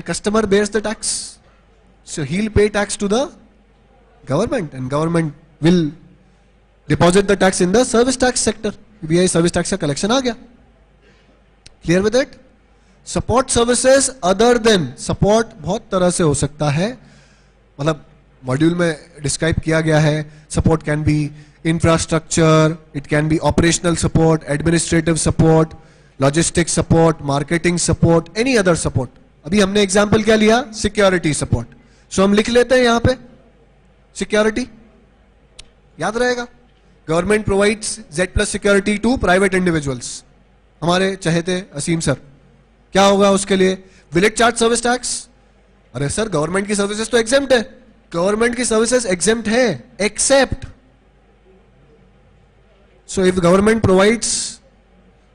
customer bears the tax. So he'll pay tax to the government and government will deposit the tax in the service tax sector. BI service tax का collection आ गया. Clear with it? Support services other than support बहुत तरह से हो सकता है. मतलब module में डिस्क्राइब किया गया है. Support can be infrastructure, it can be operational support, administrative support, logistic support, marketing support, any other support. अभी हमने एग्जांपल क्या लिया? Security support. सो हम लिख लेते हैं यहां पे सिक्योरिटी, याद रहेगा. Government provides Z+ security to private individuals. हमारे चहेते असीम सर, क्या होगा उसके लिए? Will it charge service tax? अरे सर गवर्नमेंट की सर्विसेज तो एग्जेम्प्ट है. गवर्नमेंट की सर्विसेज एग्जेम्प्ट है except. So if government provides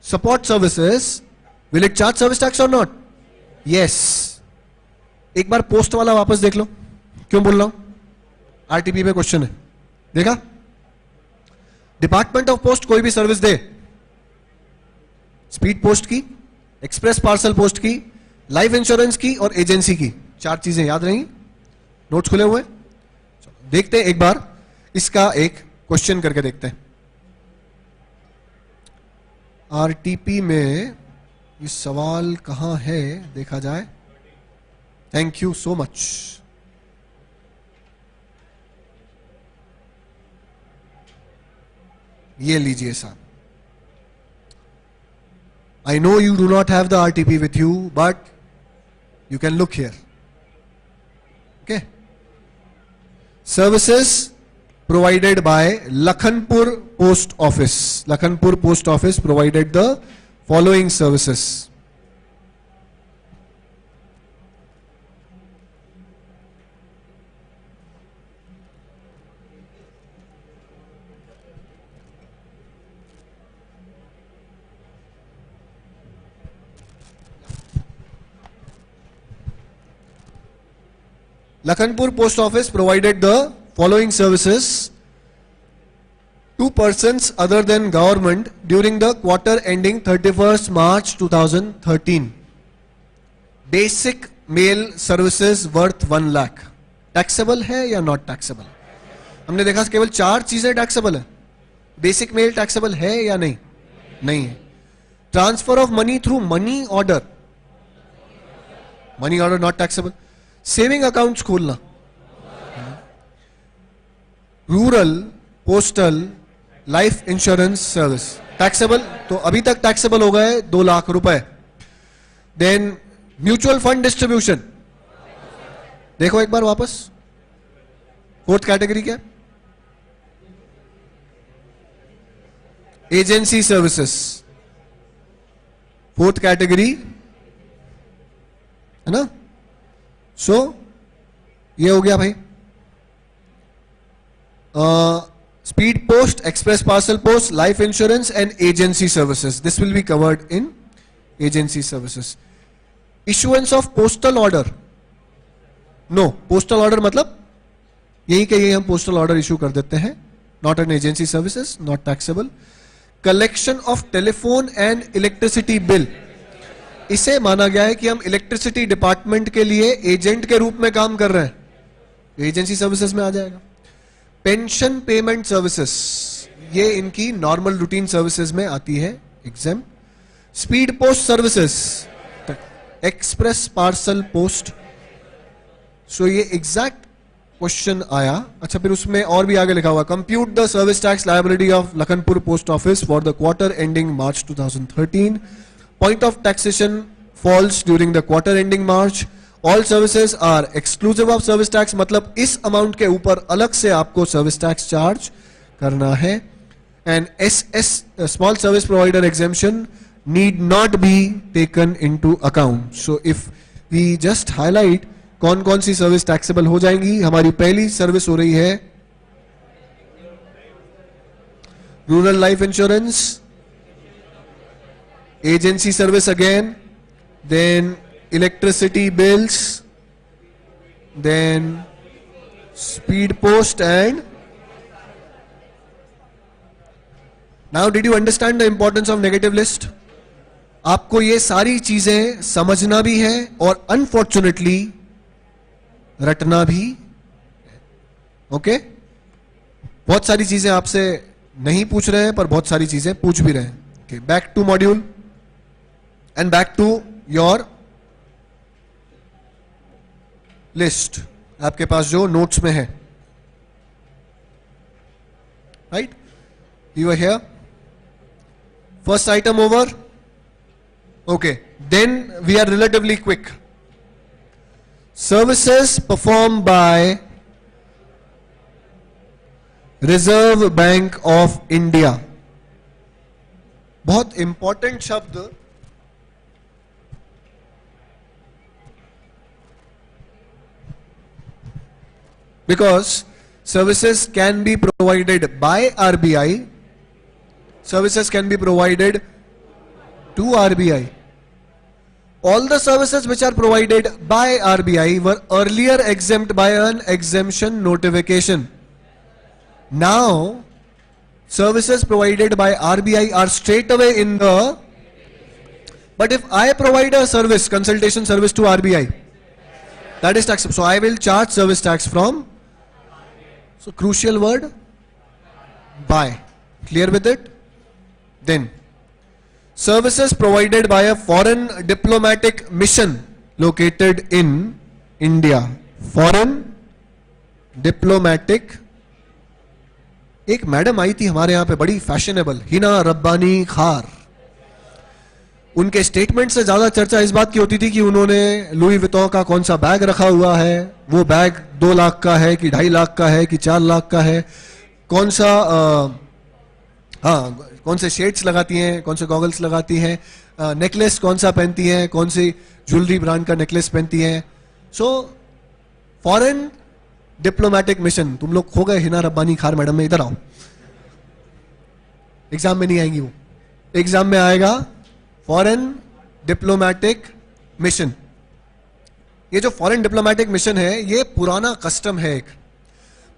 support services, will it charge service tax और नॉट? यस. एक बार पोस्ट वाला वापस देख लो. क्यों बोल रहा हूं? आरटीपी पे क्वेश्चन है, देखा? डिपार्टमेंट ऑफ पोस्ट कोई भी सर्विस दे, स्पीड पोस्ट की, एक्सप्रेस पार्सल पोस्ट की, लाइफ इंश्योरेंस की और एजेंसी की, 4 चीजें याद रहेंगी. नोट्स खुले हुए? देखते हैं एक बार इसका एक क्वेश्चन करके देखते हैं. आरटीपी में ये सवाल कहां है देखा जाए. Thank you so much. ये लीजिए साहब. I know you do not have the RTP with you, but you can look here. Okay. Services provided by Lakhanpur Post Office. Lakhanpur Post Office provided the following services. Lakhanpur Post Office provided the following services to persons other than government during the quarter ending 31st March 2013. Basic mail services worth 1 lakh. Taxable है या not taxable? हमने देखा केवल 4 चीजें taxable है. Basic mail taxable है या नहीं? नहीं है. Transfer of money through money order not taxable. Saving accounts खोलना, rural postal life insurance service taxable. तो अभी तक टैक्सेबल हो गए 2 लाख रुपए. देन म्यूचुअल फंड डिस्ट्रीब्यूशन, देखो एक बार वापस. 4th कैटेगरी क्या? Agency services. 4th कैटेगरी है ना. सो ये हो गया भाई. Speed post, express parcel post, life insurance and agency services. This will be covered in agency services. Issuance of postal order, no. Postal order मतलब यही कि यही हम पोस्टल ऑर्डर इशू कर देते हैं. Not an agency services, not taxable. Collection of telephone and electricity bill, इसे माना गया है कि हम इलेक्ट्रिसिटी डिपार्टमेंट के लिए एजेंट के रूप में काम कर रहे हैं, एजेंसी सर्विसेज में आ जाएगा. पेंशन पेमेंट सर्विसेज, ये इनकी नॉर्मल रूटीन सर्विसेज में आती है, exam. Speed post services, express parcel post. So ये एग्जैक्ट क्वेश्चन आया. अच्छा, फिर उसमें और भी आगे लिखा हुआ, compute the service tax liability of Lakhanpur post office for the quarter ending March 2013. Point of taxation falls during the quarter ending March. All services are exclusive of service tax. मतलब इस अमाउंट के ऊपर अलग से आपको सर्विस टैक्स चार्ज करना है. And SS small service provider exemption need not be taken into account. So if we just highlight कौन कौन सी सर्विस टैक्सेबल हो जाएंगी. हमारी पहली सर्विस हो रही है rural life insurance, agency service again, then electricity bills, then speed post. And now did you understand the importance of negative list? आपको ये सारी चीजें समझना भी है और अनफॉर्चुनेटली रटना भी। ओके, बहुत सारी चीजें आपसे नहीं पूछ रहे हैं पर बहुत सारी चीजें पूछ भी रहे हैं। Okay, back to module and back to your list, आपके पास जो नोट्स में है, right? You are here, first item over. Okay, then we are relatively quick. Services perform by reserve bank of India, बहुत इंपॉर्टेंट शब्द, because services can be provided by RBI, services can be provided to RBI. All the services which are provided by RBI were earlier exempt by an exemption notification. Now, services provided by RBI are straight away in the, but if I provide a service, consultation service to RBI, that is tax, so I will charge service tax from. So crucial word, by. Clear with it? Then, services provided by a foreign diplomatic mission located in India. Foreign diplomatic, एक madam आई थी हमारे यहां पे बड़ी fashionable, Hina Rabbani खार। उनके statement से ज्यादा चर्चा इस बात की होती थी कि उन्होंने लुई विटॉन का कौन सा बैग रखा हुआ है, वो बैग 2 लाख का है कि 2.5 लाख का है कि 4 लाख का है, कौन सा कौन से शेड्स लगाती हैं, कौन से गॉगल्स लगाती हैं, नेकलेस कौन सा पहनती हैं, कौन सी ज्वेलरी ब्रांड का नेकलेस पहनती हैं। सो फॉरेन डिप्लोमेटिक मिशन, तुम लोग खो गए हिना रब्बानी खार मैडम में, इधर आओ। एग्जाम में नहीं आएंगी वो, एग्जाम में आएगा फॉरेन डिप्लोमेटिक मिशन। ये जो फॉरेन डिप्लोमेटिक मिशन है ये पुराना कस्टम है। एक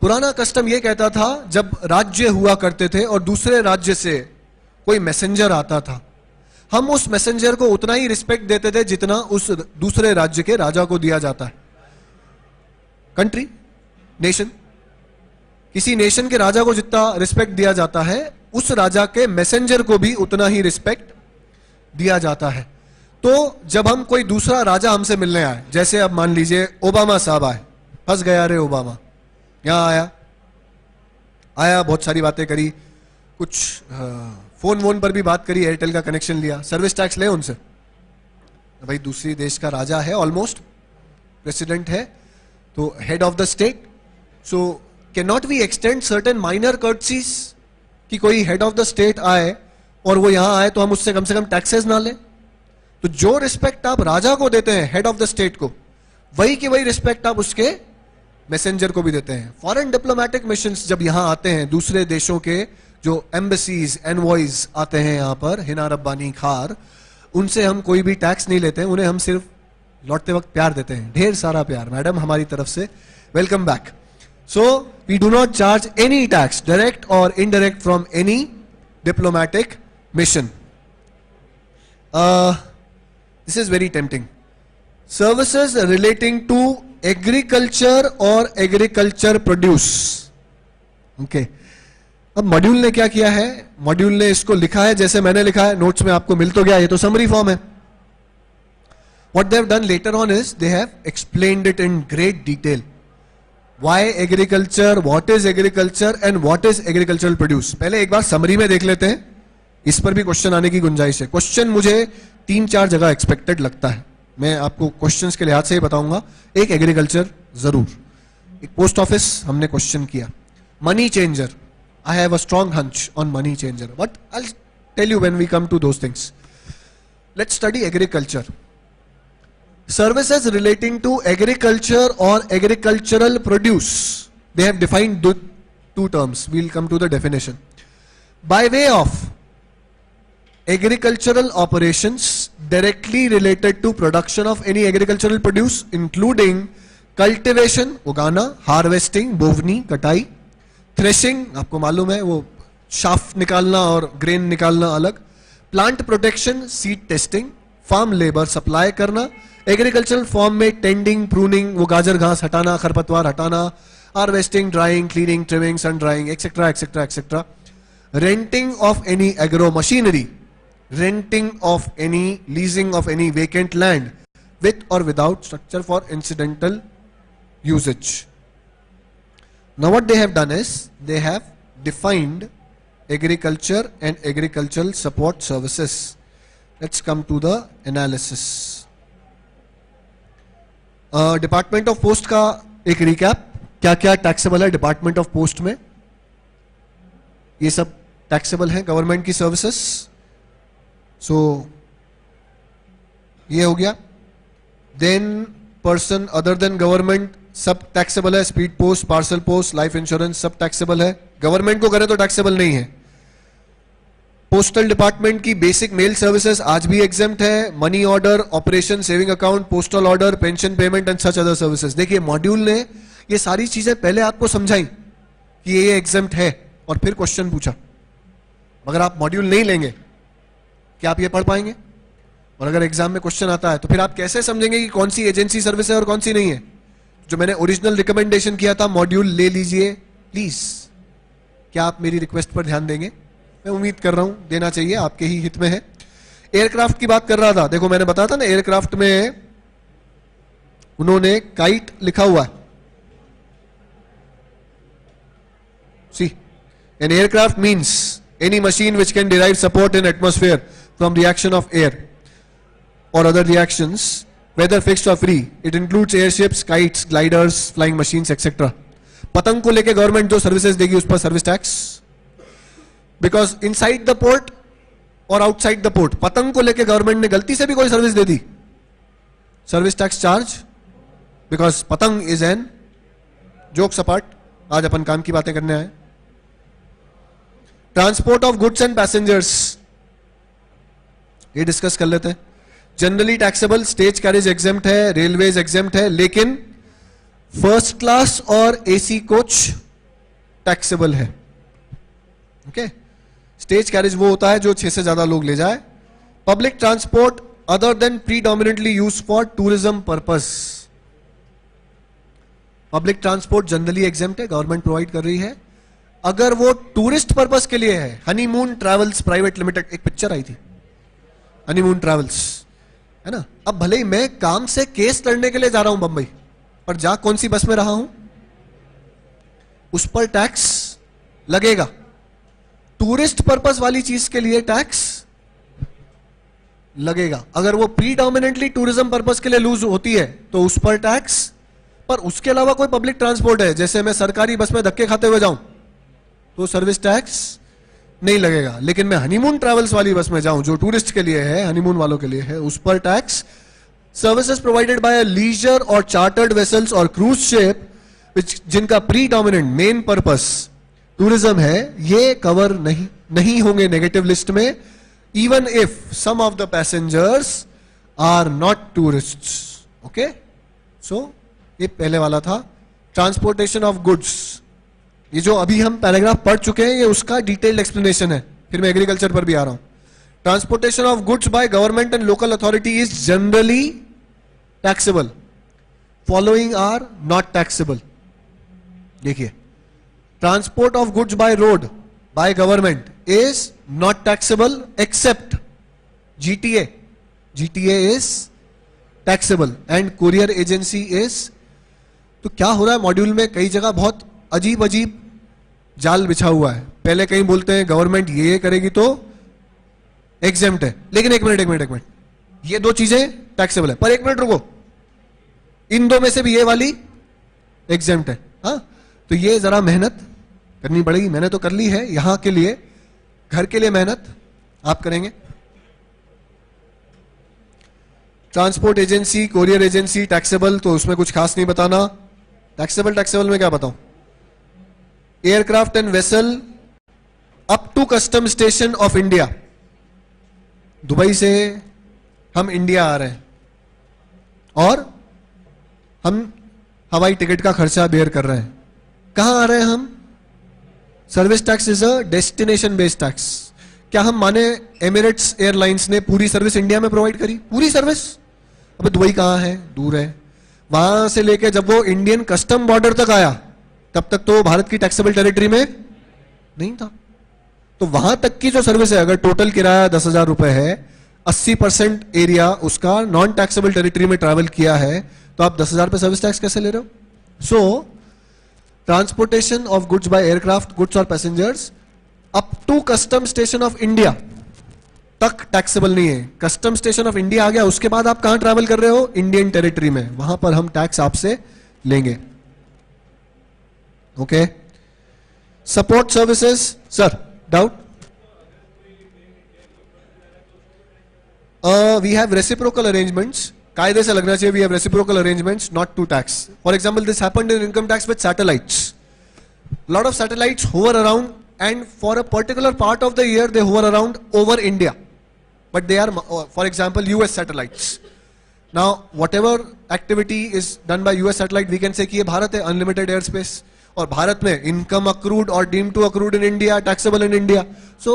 पुराना कस्टम ये कहता था जब राज्य हुआ करते थे और दूसरे राज्य से कोई मैसेंजर आता था, हम उस मैसेंजर को उतना ही रिस्पेक्ट देते थे जितना उस दूसरे राज्य के राजा को दिया जाता है। कंट्री, नेशन, किसी नेशन के राजा को जितना रिस्पेक्ट दिया जाता है उस राजा के मैसेंजर को भी उतना ही रिस्पेक्ट दिया जाता है। तो जब हम कोई दूसरा राजा हमसे मिलने आए, जैसे अब मान लीजिए ओबामा साहब आए, फंस गया रे ओबामा, यहां आया बहुत सारी बातें करी, कुछ फोन वोन पर भी बात करी, एयरटेल का कनेक्शन लिया, सर्विस टैक्स ले उनसे। भाई दूसरी देश का राजा है, ऑलमोस्ट प्रेसिडेंट है, तो head of the state, so can not we extend certain minor courtesies कि कोई हेड ऑफ द स्टेट आए और वो यहां आए तो हम उससे कम से कम टैक्सेस ना लें। तो जो रिस्पेक्ट आप राजा को देते हैं, हेड ऑफ द स्टेट को, वही की वही रिस्पेक्ट आप उसके मैसेंजर को भी देते हैं। फॉरेन डिप्लोमेटिक मिशंस जब यहां आते हैं, दूसरे देशों के जो एम्बेसीज, एनवॉयज आते हैं यहां पर, हिना रब्बानी खार, उनसे हम कोई भी टैक्स नहीं लेते हैं, उन्हें हम सिर्फ लौटते वक्त प्यार देते हैं, ढेर सारा प्यार। मैडम हमारी तरफ से welcome back. So we do not charge any tax, direct और indirect, from any diplomatic mission. This is very tempting. Services relating to agriculture or agriculture produce. Okay. अब मॉड्यूल ने क्या किया है, मॉड्यूल ने इसको लिखा है जैसे मैंने लिखा है, नोट्स में आपको मिल तो गया, ये तो समरी फॉर्म है। What they have done later on is they have explained it in great detail. Why agriculture, what is agriculture and what is agricultural produce. पहले एक बार समरी में देख लेते हैं, इस पर भी क्वेश्चन आने की गुंजाइश है। क्वेश्चन मुझे 3-4 जगह एक्सपेक्टेड लगता है, मैं आपको क्वेश्चंस के लिहाज से ही बताऊंगा। एक एग्रीकल्चर जरूर, एक पोस्ट ऑफिस हमने क्वेश्चन किया, money changer, I have a strong hunch on money changer, but I will tell you when we come to those things. Let's study agriculture. Services relating to agriculture और agricultural produce, they have defined 2 terms. We'll come to the definition. By way of agricultural operations directly related to production of any agricultural produce including cultivation, उगाना, harvesting, बोवनी, कटाई, threshing, आपको मालूम है वो shaft निकालना और ग्रेन निकालना अलग, plant protection, seed testing, farm labour supply करना, एग्रीकल्चरल फॉर्म में टेंडिंग, प्रूनिंग, वो गाजर घास हटाना, खरपतवार हटाना, harvesting, drying, cleaning, trimming, sun drying, etcetera etcetera etcetera. Renting of any agro machinery, renting of any, leasing of any vacant land with or without structure for incidental usage. Now what they have done is they have defined agriculture and agricultural support services. Let's come to the analysis. Department of post का एक recap, क्या क्या taxable है department of post में. ये सब taxable है government की सर्विसेज. सो ये हो गया. Then person other than government सब टैक्सेबल है. Speed post, parcel post, life insurance सब टैक्सेबल है. गवर्नमेंट को करे तो टैक्सेबल नहीं है. पोस्टल डिपार्टमेंट की बेसिक मेल सर्विसेज आज भी एग्जेम्प्ट है. Money order, operation, saving account, postal order, pension payment and such other services. देखिए मॉड्यूल ने ये सारी चीजें पहले आपको समझाई कि ये एग्जेम्प्ट है और फिर क्वेश्चन पूछा. मगर आप मॉड्यूल नहीं लेंगे क्या आप ये पढ़ पाएंगे? और अगर एग्जाम में क्वेश्चन आता है तो फिर आप कैसे समझेंगे कि कौन सी एजेंसी सर्विस है और कौन सी नहीं है? जो मैंने ओरिजिनल रिकमेंडेशन किया था, मॉड्यूल ले लीजिए प्लीज. क्या आप मेरी रिक्वेस्ट पर ध्यान देंगे? मैं उम्मीद कर रहा हूं देना चाहिए, आपके ही हित में है. एयरक्राफ्ट की बात कर रहा था. देखो मैंने बताया था ना, एयरक्राफ्ट में उन्होंने काइट लिखा हुआ है. See, an aircraft means any machine which can derive support in atmosphere from reaction of air or other reactions, whether fixed or free. It includes airships, kites, gliders, flying machines, etc. पतंग को लेके government जो services देगी उस पर service tax, because inside the port और outside the port पतंग को लेके गवर्नमेंट ने गलती से भी कोई service they the, service tax charge, because पतंग इज एन जोक सपाट. आज अपन काम की बातें करने आए. Transport of goods and passengers ये डिस्कस कर लेते हैं. Generally taxable, stage carriage exempt है, रेलवेज एग्जेम्प्ट है, लेकिन फर्स्ट क्लास और एसी कोच टैक्सेबल है. ओके, स्टेज कैरेज वो होता है जो 6 से ज्यादा लोग ले जाए. Public transport other than predominantly use for tourism purpose. Public transport generally exempt है, गवर्नमेंट प्रोवाइड कर रही है. अगर वो टूरिस्ट पर्पस के लिए है, हनीमून ट्रैवल्स प्राइवेट लिमिटेड, एक पिक्चर आई थी हनीमून ट्रैवल्स, है ना. अब भले ही मैं काम से केस लड़ने के लिए जा रहा हूं बंबई, पर जा कौन सी बस में रहा हूं, उस पर टैक्स लगेगा. टूरिस्ट पर्पस वाली चीज के लिए टैक्स लगेगा. अगर वो प्रीडोमिनेंटली टूरिज्म पर्पस के लिए लूज होती है तो उस पर टैक्स. पर उसके अलावा कोई पब्लिक ट्रांसपोर्ट है, जैसे मैं सरकारी बस में धक्के खाते हुए जाऊं तो सर्विस टैक्स नहीं लगेगा. लेकिन मैं हनीमून ट्रैवल्स वाली बस में जाऊं जो टूरिस्ट के लिए है, हनीमून वालों के लिए है, उस पर tax. Services provided by leisure और चार्टर्ड वेसल्स और क्रूज शिप जिनका प्रीडोमिनेंट मेन पर्पस टूरिज्म है, ये कवर नहीं होंगे नेगेटिव लिस्ट में, even if some of the passengers are not tourists. Okay, so ये पहले वाला था. ट्रांसपोर्टेशन ऑफ गुड्स, ये जो अभी हम पैराग्राफ पढ़ चुके हैं ये उसका डिटेल्ड एक्सप्लेनेशन है. फिर मैं एग्रीकल्चर पर भी आ रहा हूं. Transportation of goods by government and local authority is generally taxable. Following are not taxable. देखिए, transport of goods by road by government is not taxable except GTA. GTA is taxable and courier agency is. तो क्या हो रहा है module में, कई जगह बहुत अजीब अजीब जाल बिछा हुआ है. पहले कहीं बोलते हैं गवर्नमेंट ये करेगी तो एग्जेम्प्ट है, लेकिन एक मिनट, ये दो चीजें टैक्सेबल है. पर एक मिनट रुको, इन दो में से भी ये वाली एग्जेम्प्ट है. हाँ, तो ये जरा मेहनत करनी पड़ेगी. मैंने तो कर ली है यहां के लिए, घर के लिए मेहनत आप करेंगे. Transport agency, courier agency taxable, तो उसमें कुछ खास नहीं बताना. टैक्सेबल में क्या बताऊं? Aircraft and vessel up to custom station of India. Dubai से हम इंडिया आ रहे हैं और हम हवाई टिकट का खर्चा बेयर कर रहे हैं. कहां आ रहे हैं हम? Service tax is a destination based tax. क्या हम माने एमिरेट्स एयरलाइंस ने पूरी सर्विस इंडिया में प्रोवाइड करी? पूरी सर्विस? अबे दुबई कहाँ है? दूर है। वहां से लेके जब वो इंडियन कस्टम बॉर्डर तक आया तब तक तो भारत की टैक्सेबल टेरिटरी में नहीं था। तो वहां तक की जो सर्विस है, अगर टोटल किराया 10,000 रुपए है, 80% एरिया उसका नॉन टैक्सेबल टेरिटरी में ट्रैवल किया है, तो आप 10,000 पे सर्विस टैक्स कैसे ले रहे हो? So transportation of goods by aircraft, goods और passengers up to custom station of India तक टैक्सेबल नहीं है। कस्टम स्टेशन ऑफ इंडिया आ गया, उसके बाद आप कहां ट्रैवल कर रहे हो? इंडियन टेरिटरी में, वहां पर हम टैक्स आपसे लेंगे। Okay, support services, sir doubt? We have reciprocal arrangements, कायदे से लगना चाहिए। We have reciprocal arrangements not to tax. For example, this happened in income tax with satellites. Lot of satellites hover around and for a particular part of the year they hover around over India, but they are, for example, US satellites. Now whatever activity is done by US satellite, we can say कि ये भारत है, unlimited airspace, और भारत में income accrued or deemed to accrued in India, taxable in India. So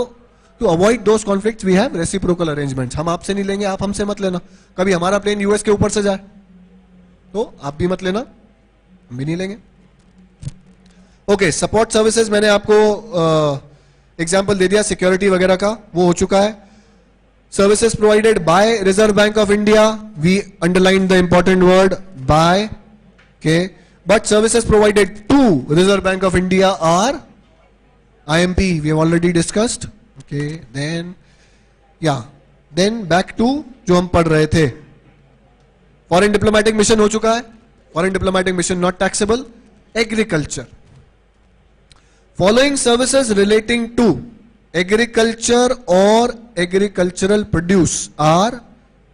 to avoid those conflicts we have reciprocal arrangements. हम आपसे नहीं लेंगे, आप हमसे मत लेना। कभी हमारा प्लेन यूएस के ऊपर से जाए तो आप भी मत लेना, हम भी नहीं लेंगे। ओके, सपोर्ट सर्विसेज मैंने आपको एग्जांपल दे दिया, सिक्योरिटी वगैरह का, वो हो चुका है। Services provided by reserve bank of India, we underline the important word by, के, but services provided to Reserve bank of India are IMP, we have already discussed. Okay, then back to जो हम पढ़ रहे थे, foreign diplomatic mission हो चुका है, foreign diplomatic mission not taxable. Agriculture, following services relating to agriculture or agricultural produce are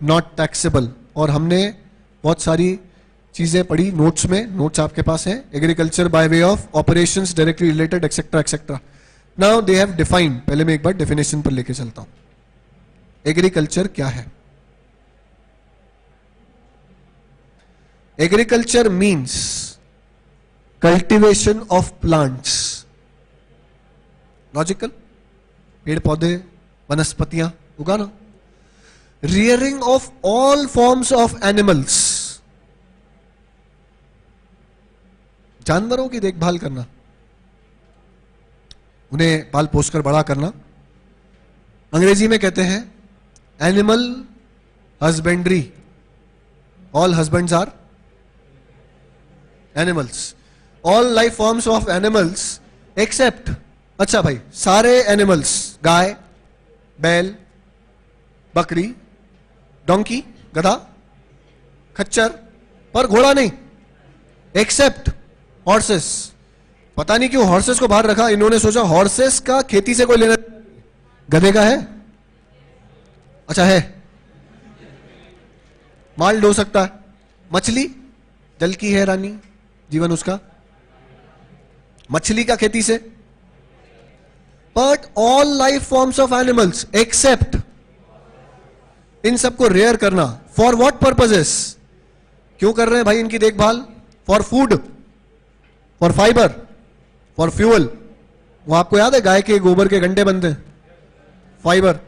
not taxable। और हमने बहुत सारी चीजें पढ़ी नोट्स में, नोट्स आपके पास हैं। Agriculture by way of operations directly related etcetera etcetera. Now they have defined, पहले मैं एक बार डेफिनेशन पर लेके चलता हूं। एग्रीकल्चर क्या है? Agriculture means cultivation of plants, logical, पेड़ पौधे वनस्पतियां उगाना। Rearing of all forms of animals, जानवरों की देखभाल करना, उन्हें पाल पोस कर बड़ा करना। अंग्रेजी में कहते हैं animal husbandry, all husbands are animals, all life forms of animals except, अच्छा भाई, सारे एनिमल्स, गाय, बैल, बकरी, डोंकी, गधा, खच्चर, पर घोड़ा नहीं, एक्सेप्ट हॉर्सेस। पता नहीं क्यों हॉर्सेस को बाहर रखा, इन्होंने सोचा हॉर्सेस का खेती से कोई लेना, गधे का है? अच्छा है, माल ढो सकता है। मछली जल की है रानी, जीवन उसका, मछली का खेती से। But all life forms of animals except, इन सबको रेयर करना। For what purposes? क्यों कर रहे हैं भाई इनकी देखभाल? For food, for fibre, for fuel. वो आपको याद है गाय के गोबर के गंडे बनते हैं, फाइबर,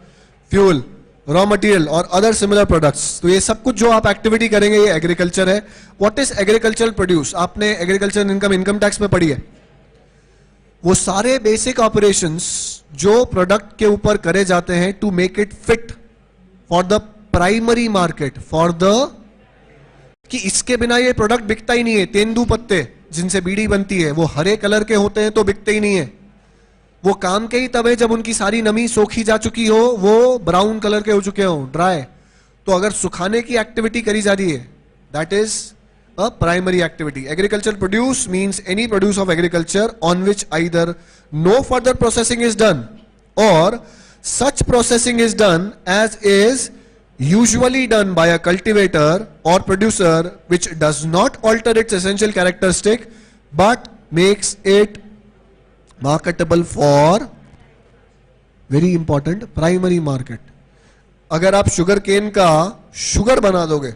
फ्यूल, रॉ मटेरियल और अदर सिमिलर प्रोडक्ट्स। तो ये सब कुछ जो आप एक्टिविटी करेंगे ये एग्रीकल्चर है। What is agricultural produce? आपने एग्रीकल्चर इनकम टैक्स में पढ़ी है। वो सारे बेसिक ऑपरेशंस जो प्रोडक्ट के ऊपर करे जाते हैं to make it fit for the primary market, for the, कि इसके बिना ये प्रोडक्ट बिकता ही नहीं है। तेंदू पत्ते जिनसे बीड़ी बनती है वो हरे कलर के होते हैं तो बिकते ही नहीं है। वो काम के ही तब है जब उनकी सारी नमी सोखी जा चुकी हो, वो ब्राउन कलर के हो चुके हो, ड्राई। तो अगर सुखाने की एक्टिविटी करी जा रही है, that is a primary activity. Agricultural produce means any produce of agriculture on which either no further processing is done or such processing is done as is usually done by a cultivator or producer which does not alter its essential characteristic but makes it marketable for very important primary market. अगर आप sugar cane का sugar बना दोगे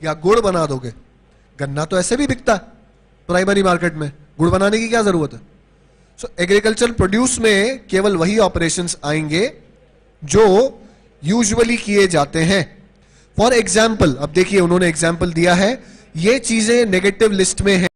या गुड़ बना दोगे, गन्ना तो ऐसे भी बिकता है प्राइमरी मार्केट में, गुड़ बनाने की क्या जरूरत है? सो एग्रीकल्चर प्रोड्यूस में केवल वही ऑपरेशंस आएंगे जो यूजुअली किए जाते हैं. फॉर एग्जाम्पल, अब देखिए उन्होंने एग्जाम्पल दिया है, ये चीजें नेगेटिव लिस्ट में है.